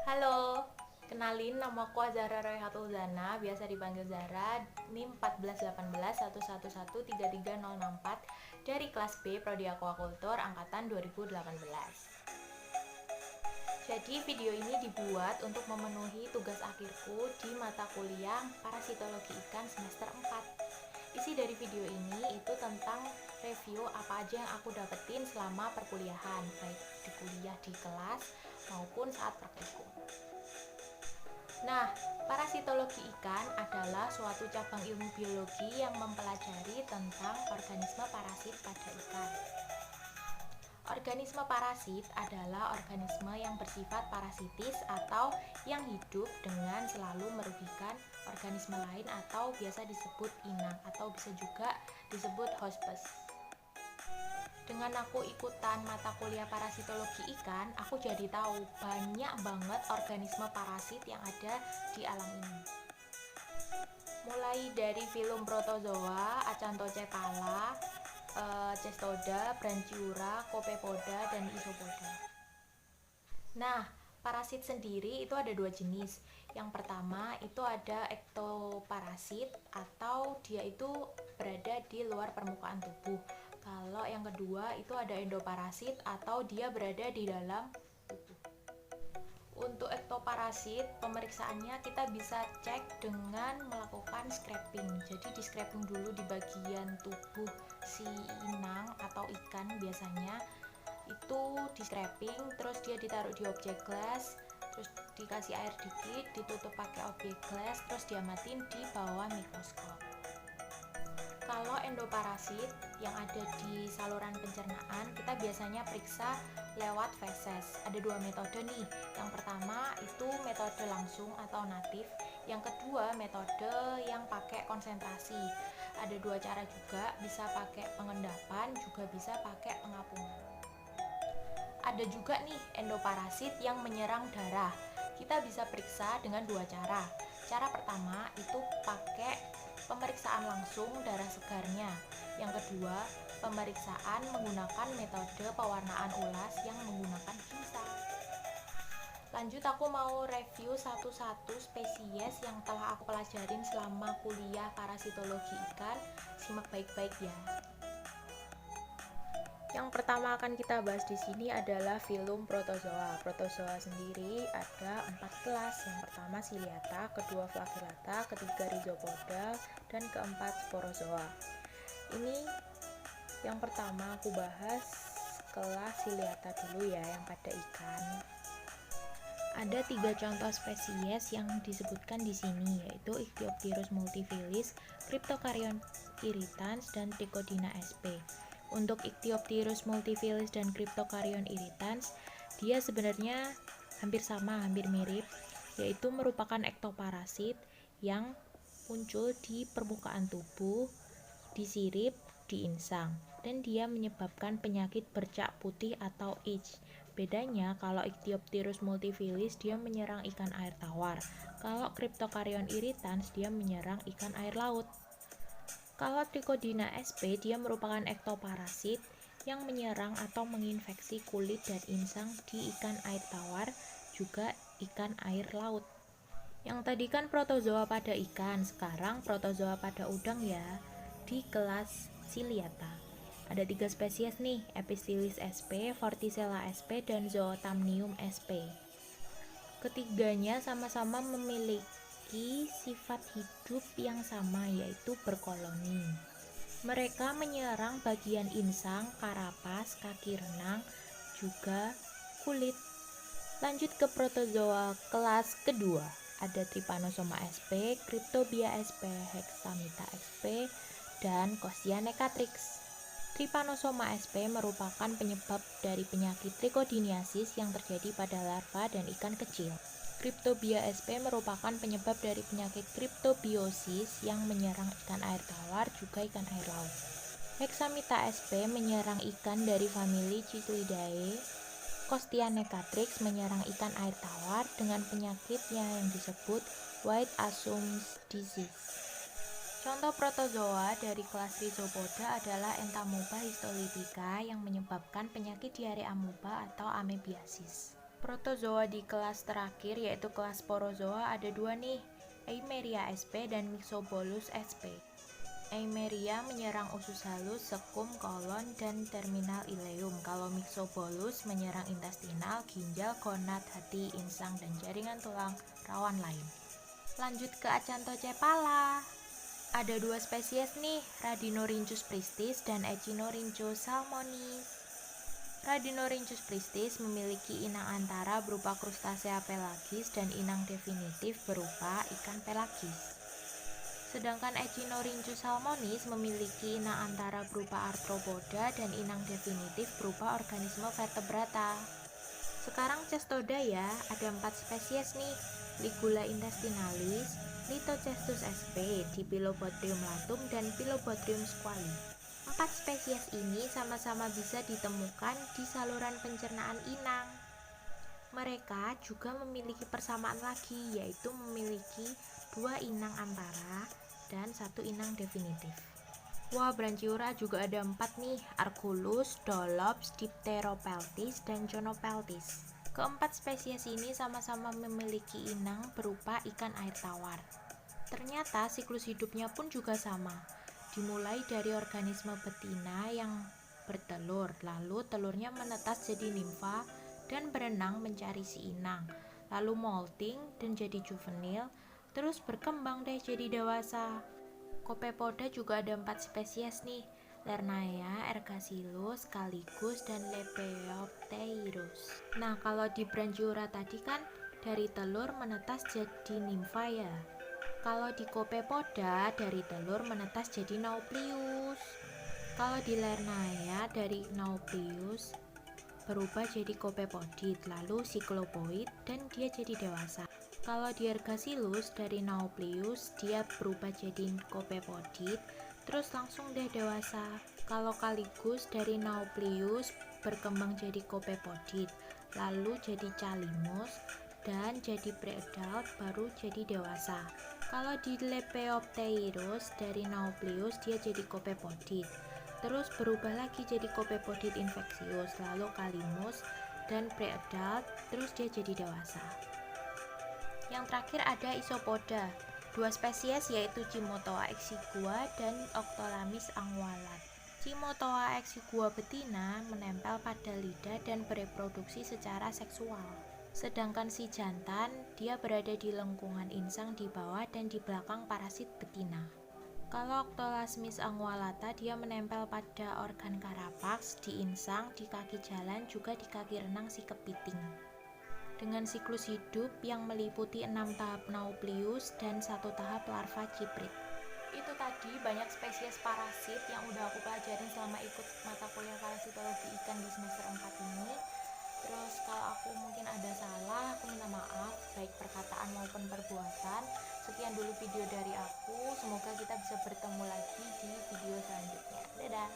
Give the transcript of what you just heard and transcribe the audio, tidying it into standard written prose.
Halo, kenalin nama aku Azhara Royhatul Zana, biasa dipanggil Zara, NIM 1418111336064 dari kelas B Prodi Aquaculture angkatan 2018. Jadi video ini dibuat untuk memenuhi tugas akhirku di mata kuliah Parasitologi Ikan semester 4. Isi dari video ini itu tentang review apa aja yang aku dapetin selama perkuliahan, baik di kuliah di kelas maupun saat praktikum. Nah, parasitologi ikan adalah suatu cabang ilmu biologi yang mempelajari tentang organisme parasit pada ikan. Organisme parasit adalah organisme yang bersifat parasitis atau yang hidup dengan selalu merugikan organisme lain atau biasa disebut inang atau bisa juga disebut hospes. Dengan aku ikutan mata kuliah parasitologi ikan, aku jadi tahu banyak banget organisme parasit yang ada di alam ini. Mulai dari filum protozoa, Acanthocephala, Cestoda, Branchiura, Copepoda, dan Isopoda. Nah, parasit sendiri itu ada dua jenis. Yang pertama itu ada ektoparasit atau dia itu berada di luar permukaan tubuh. Kalau yang kedua itu ada endoparasit atau dia berada di dalam tubuh. Untuk ektoparasit, pemeriksaannya kita bisa cek dengan melakukan scraping. Jadi di scraping dulu di bagian tubuh si inang atau ikan biasanya. Itu di scraping, terus dia ditaruh di objek glass, terus dikasih air dikit, ditutup pakai objek glass, terus diamatin di bawah mikroskop. Kalau endoparasit yang ada di saluran pencernaan, kita biasanya periksa lewat feses. Ada dua metode nih. Yang pertama itu metode langsung atau natif. Yang kedua metode yang pakai konsentrasi. Ada dua cara juga, bisa pakai pengendapan, juga bisa pakai pengapungan. Ada juga nih endoparasit yang menyerang darah. Kita bisa periksa dengan dua cara. Cara pertama itu pakai pemeriksaan langsung darah segarnya. Yang kedua, pemeriksaan menggunakan metode pewarnaan ulas yang menggunakan kimsa. Lanjut aku mau review satu-satu spesies yang telah aku pelajarin selama kuliah parasitologi ikan. Simak baik-baik ya. Yang pertama akan kita bahas di sini adalah filum protozoa. Protozoa sendiri ada 4 kelas. Yang pertama Ciliata, kedua Flagellata, ketiga Rhizopoda, dan keempat Sporozoa. Ini yang pertama aku bahas kelas Ciliata dulu ya, yang pada ikan. Ada 3 contoh spesies yang disebutkan di sini, yaitu Ichthyopterus multifilis, Cryptocaryon irritans, dan Trichodina sp. Untuk Ichthyopterus multifilis dan Cryptocaryon irritans, dia sebenarnya hampir sama, hampir mirip, yaitu merupakan ektoparasit yang muncul di permukaan tubuh, di sirip, di insang, dan dia menyebabkan penyakit bercak putih atau itch. Bedanya kalau Ichthyopterus multifilis dia menyerang ikan air tawar, kalau Cryptocaryon irritans dia menyerang ikan air laut. Kalau Trichodina sp dia merupakan ektoparasit yang menyerang atau menginfeksi kulit dan insang di ikan air tawar, juga ikan air laut. Yang tadi kan protozoa pada ikan, sekarang protozoa pada udang ya, di kelas Ciliata. Ada 3 spesies nih, Epistylis sp, Vorticella sp, dan Zootamnium sp. Ketiganya sama-sama memiliki sifat hidup yang sama, yaitu berkoloni. Mereka menyerang bagian insang, karapas, kaki renang, juga kulit. Lanjut ke protozoa kelas kedua. Ada Trypanosoma sp, Cryptobia sp, Hexamita sp, dan Costianecatrix. Trypanosoma sp merupakan penyebab dari penyakit trichotillomaniasis yang terjadi pada larva dan ikan kecil. Cryptobia sp merupakan penyebab dari penyakit cryptobiosis yang menyerang ikan air tawar, juga ikan air laut. Hexamita sp menyerang ikan dari famili Cichlidae. Costianecatrix menyerang ikan air tawar dengan penyakitnya yang disebut White Assumes Disease. Contoh protozoa dari kelas Rhizopoda adalah Entamoeba histolytica yang menyebabkan penyakit diare amoeba atau amebiasis. Protozoa di kelas terakhir yaitu kelas Sporozoa ada dua nih, Eimeria sp dan Myxobolus sp. Eimeria menyerang usus halus, sekum, kolon, dan terminal ileum. Kalau Myxobolus menyerang intestinal, ginjal, gonad, hati, insang, dan jaringan tulang rawan lain. Lanjut ke Acanthocephala. Ada dua spesies nih, Radinorhynchus pristis dan Echinurhynchus salmonis. Radinorhynchus pristis memiliki inang antara berupa krustasea pelagis dan inang definitif berupa ikan pelagis. Sedangkan Echinurhynchus salmonis memiliki inang antara berupa arthropoda dan inang definitif berupa organisme vertebrata. Sekarang Cestoda ya, ada 4 spesies nih, Ligula intestinalis, Lithocestus sp, Diplobotryum latum, dan Phyllobothrium squali. 4 spesies ini sama-sama bisa ditemukan di saluran pencernaan inang. Mereka juga memiliki persamaan lagi, yaitu memiliki 2 inang antara dan 1 inang definitif. Wah, Branchiura juga ada 4 nih, Arculus, Dolops, Dipteropeltis, dan Conopeltis. Keempat spesies ini sama-sama memiliki inang berupa ikan air tawar. Ternyata siklus hidupnya pun juga sama. Dimulai dari organisme betina yang bertelur, lalu telurnya menetas jadi nimfa dan berenang mencari si inang, lalu molting dan jadi juvenil, terus berkembang deh jadi dewasa. Copepoda juga ada 4 spesies nih, Lernaea, Ergasilos, Caligus, dan Lepleopteirus. Nah, kalau di Branchiura tadi kan dari telur menetas jadi nimfa ya. Kalau di Copepoda dari telur menetas jadi Nauplius. Kalau di Lernaea dari Nauplius berubah jadi Copepodid, lalu Cyclopoid, dan dia jadi dewasa. Kalau di Ergasilus dari Nauplius dia berubah jadi Copepodid, terus langsung deh dewasa. Kalau Caligus dari Nauplius berkembang jadi Copepodid, lalu jadi Calimus, dan jadi pre-adult baru jadi dewasa. Kalau di Lepleopteirus dari Nauplius dia jadi Copepodid, terus berubah lagi jadi Copepodid infectious, lalu Calimus dan pre-adult, terus dia jadi dewasa. Yang terakhir ada Isopoda, 2 spesies yaitu Cimotoa exigua dan Octolamis angualat. Cimotoa exigua betina menempel pada lidah dan bereproduksi secara seksual. Sedangkan si jantan, dia berada di lengkungan insang di bawah dan di belakang parasit betina. Kalau Octolasmis angualata, dia menempel pada organ karapax, di insang, di kaki jalan, juga di kaki renang si kepiting. Dengan siklus hidup yang meliputi 6 tahap Nauplius dan 1 tahap larva ciprit. Itu tadi banyak spesies parasit yang udah aku pelajarin selama ikut mata kuliah parasitologi ikan di semester 4 ini. Terus kalau aku mungkin ada salah, aku minta maaf, baik perkataan maupun perbuatan. Sekian dulu video dari aku, semoga kita bisa bertemu lagi di video selanjutnya. Dadah!